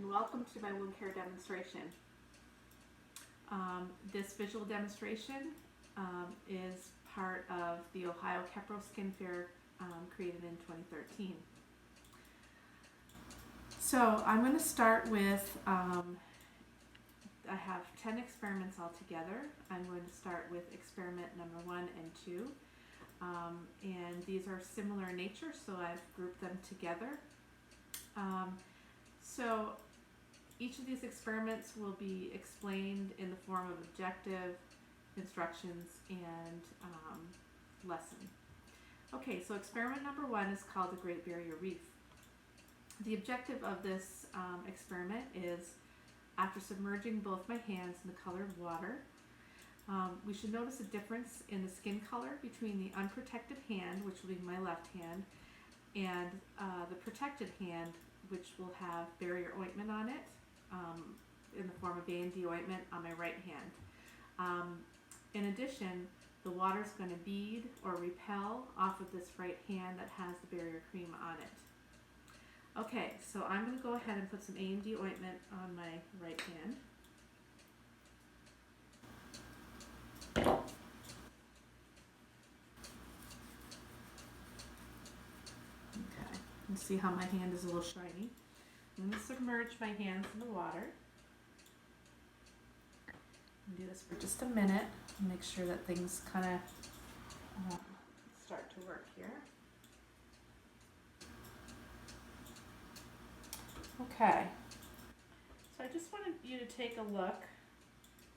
and welcome to my wound care demonstration. This visual demonstration is part of the Ohio Kepro Skin Fair created in 2013. So I'm going to start with, I have 10 experiments altogether. I'm going to start with experiment number 1 and 2. And these are similar in nature, so I've grouped them together. So each of these experiments will be explained in the form of objective, instructions, and lesson. Okay, so experiment number 1 is called the Great Barrier Reef. The objective of this experiment is, after submerging both my hands in the colored water, we should notice a difference in the skin color between the unprotected hand, which will be my left hand, and the protected hand, which will have barrier ointment on it, in the form of A&D ointment on my right hand. In addition, the water is going to bead or repel off of this right hand that has the barrier cream on it. Okay, so I'm going to go ahead and put some A&D ointment on my right hand. Okay, you can see how my hand is a little shiny. I'm going to submerge my hands in the water. Do this for just a minute and make sure that things kind of start to work here. Okay, so I just wanted you to take a look.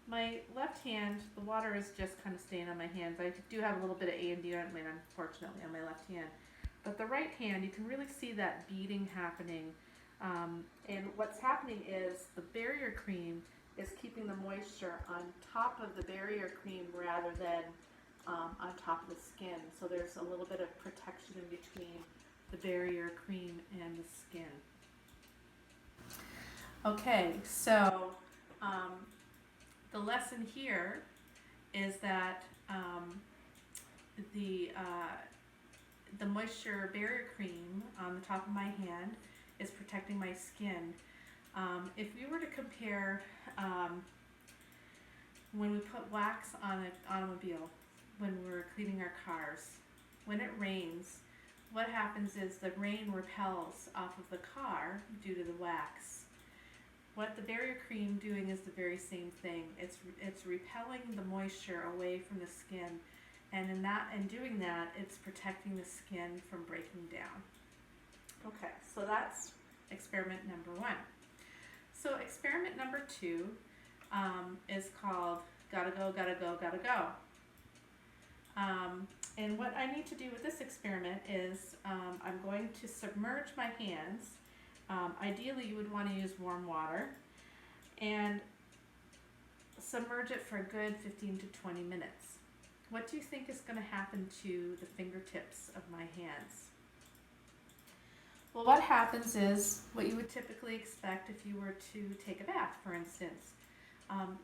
My left hand, the water is just kind of staying on my hands. I do have a little bit of A&D ointment, unfortunately, on my left hand. But the right hand, you can really see that beading happening. And what's happening is the barrier cream is keeping the moisture on top of the barrier cream rather than on top of the skin. So there's a little bit of protection in between the barrier cream and the skin. Okay, so the lesson here is that the moisture barrier cream on the top of my hand is protecting my skin. If we were to compare when we put wax on an automobile, when we're cleaning our cars, when it rains, what happens is the rain repels off of the car due to the wax. What the barrier cream doing is the very same thing. It's repelling the moisture away from the skin, and in doing that, it's protecting the skin from breaking down. Okay, so that's experiment number 1. So experiment number 2 is called Gotta Go, Gotta Go, Gotta Go. And what I need to do with this experiment is I'm going to submerge my hands. Ideally, you would want to use warm water and submerge it for a good 15 to 20 minutes. What do you think is going to happen to the fingertips of my hands? Well, what happens is what you would typically expect if you were to take a bath, for instance.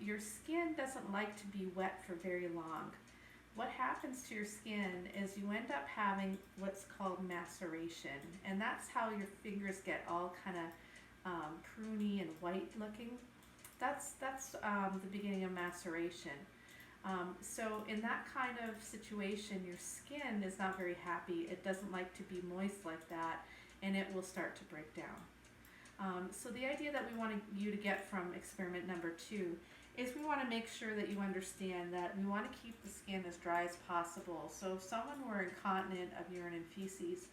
Your skin doesn't like to be wet for very long. What happens to your skin is you end up having what's called maceration, and that's how your fingers get all kind of pruny and white looking. That's the beginning of maceration. So in that kind of situation, your skin is not very happy. It doesn't like to be moist like that, and it will start to break down. So the idea that we want you to get from experiment number 2 is we want to make sure that you understand that we want to keep the skin as dry as possible. So if someone were incontinent of urine and feces,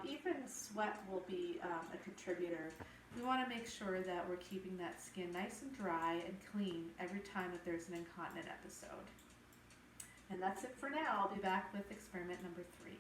even sweat will be a contributor. We want to make sure that we're keeping that skin nice and dry and clean every time that there's an incontinent episode. And that's it for now. I'll be back with experiment number 3.